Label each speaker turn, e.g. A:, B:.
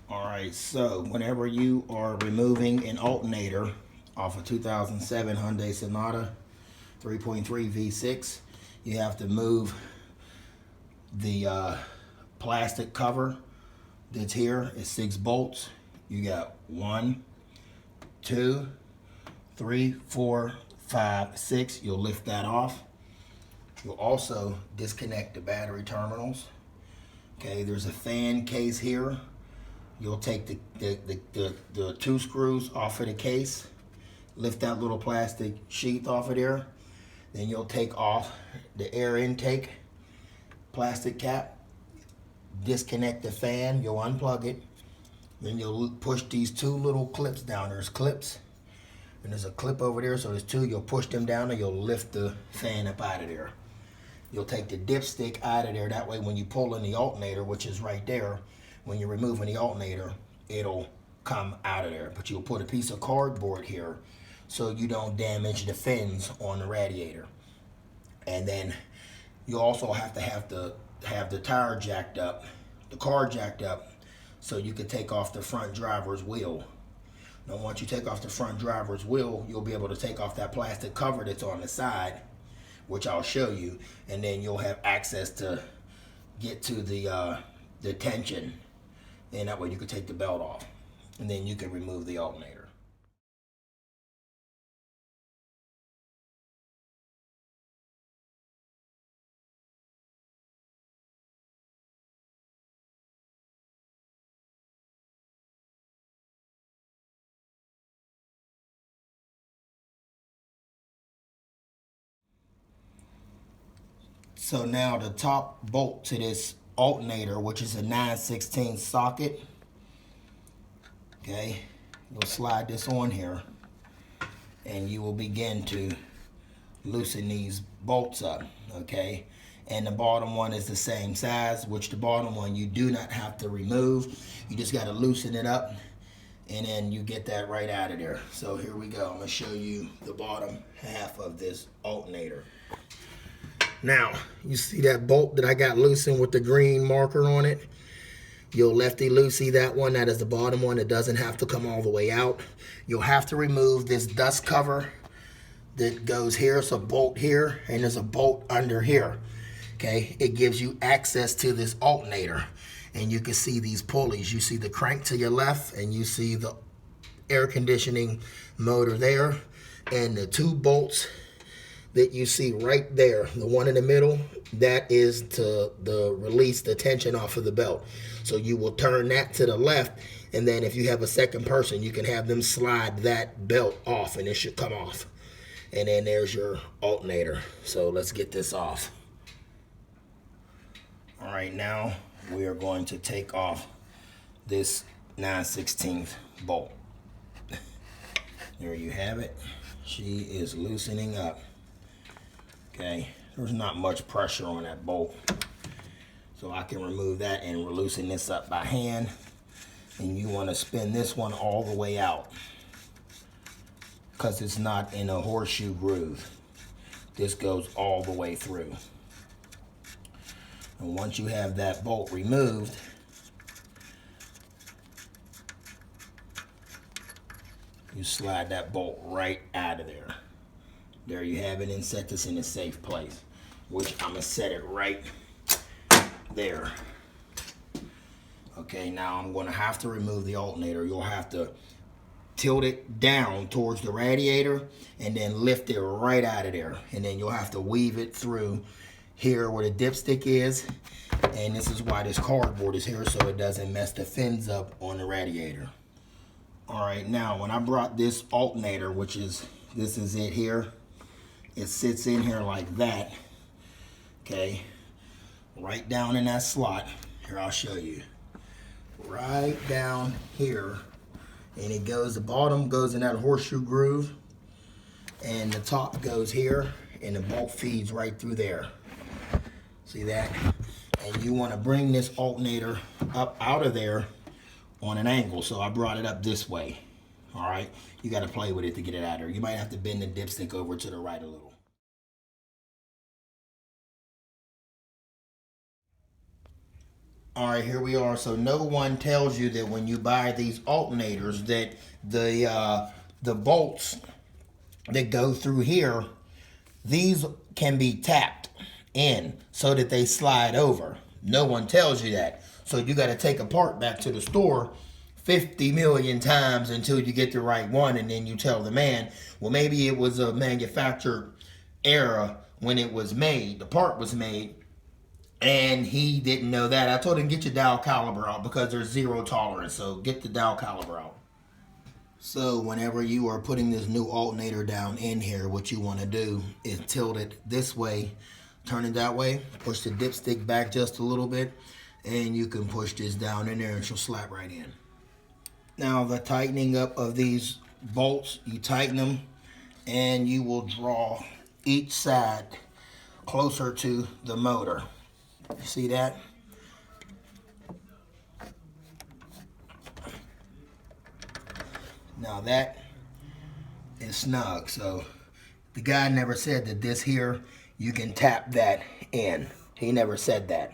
A: Alright, so whenever you are removing an alternator off a 2007 Hyundai Sonata 3.3 V6, you have to move the plastic cover that's here. It's 6 bolts. You got 1, 2, 3, 4, 5, 6. You'll lift that off. You'll also disconnect the battery terminals. Okay, there's a fan case here. You'll take the 2 screws off of the case, lift that little plastic sheath off of there. Then you'll take off the air intake plastic cap, disconnect the fan, you'll unplug it. Then you'll push these 2 little clips down. There's clips, and there's a clip over there, so there's 2. You'll push them down and you'll lift the fan up out of there. You'll take the dipstick out of there. That way when you pull in the alternator, which is right there, when you're removing the alternator, it'll come out of there. But you'll put a piece of cardboard here so you don't damage the fins on the radiator. And then you also have to have the tire jacked up, the car jacked up, so you can take off the front driver's wheel. Now once you take off the front driver's wheel, you'll be able to take off that plastic cover that's on the side, which I'll show you, and then you'll have access to get to the tension, and that way you can take the belt off, and then you can remove the alternator. So now the top bolt to this alternator, which is a 9/16 socket, okay, you'll slide this on here and you will begin to loosen these bolts up, okay? And the bottom one is the same size, which the bottom one you do not have to remove. You just got to loosen it up, and then you get that right out of there. So here we go. I'm going to show you the bottom half of this alternator. Now, you see that bolt that I got loosened with the green marker on it? You'll lefty-loosey that one. That is the bottom one. It doesn't have to come all the way out. You'll have to remove this dust cover that goes here. It's a bolt here, and there's a bolt under here. Okay, it gives you access to this alternator, and you can see these pulleys. You see the crank to your left, and you see the air conditioning motor there, and the 2 bolts that you see right there, the one in the middle, that is to release the tension off of the belt. So you will turn that to the left, and then if you have a second person, you can have them slide that belt off, and it should come off. And then there's your alternator. So let's get this off. All right, now we are going to take off this 9/16 bolt. There you have it. She is loosening up. Okay, there's not much pressure on that bolt, so I can remove that and loosen this up by hand. And you want to spin this one all the way out because it's not in a horseshoe groove. This goes all the way through. And once you have that bolt removed, you slide that bolt right out of there. There you have it, and set this in a safe place, which I'm gonna set it right there. Okay, now I'm gonna have to remove the alternator. You'll have to tilt it down towards the radiator and then lift it right out of there. And then you'll have to weave it through here where the dipstick is. And this is why this cardboard is here, so it doesn't mess the fins up on the radiator. All right, now when I brought this alternator, which is, this is it here, it sits in here like that, okay, right down in that slot. Here, I'll show you. Right down here, and it goes, the bottom goes in that horseshoe groove, and the top goes here, and the bolt feeds right through there. See that? And you want to bring this alternator up out of there on an angle, so I brought it up this way. All right, you got to play with it to get it out of there. You might have to bend the dipstick over to the right a little. All right, here we are. So no one tells you that when you buy these alternators that the bolts that go through here, these can be tapped in so that they slide over. No one tells you that. So you got to take a part back to the store 50 million times until you get the right one, and then you tell the man, well, maybe it was a manufacturer error when it was made, the part was made, and he didn't know that. I told him, get your dial caliber out because there's zero tolerance, so get the dial caliber out. So whenever you are putting this new alternator down in here, what you want to do is tilt it this way, turn it that way, push the dipstick back just a little bit, and you can push this down in there and she'll slap right in. Now the tightening up of these bolts, you tighten them and you will draw each side closer to the motor. You see that? Now that is snug. So the guy never said that this here, you can tap that in. He never said that.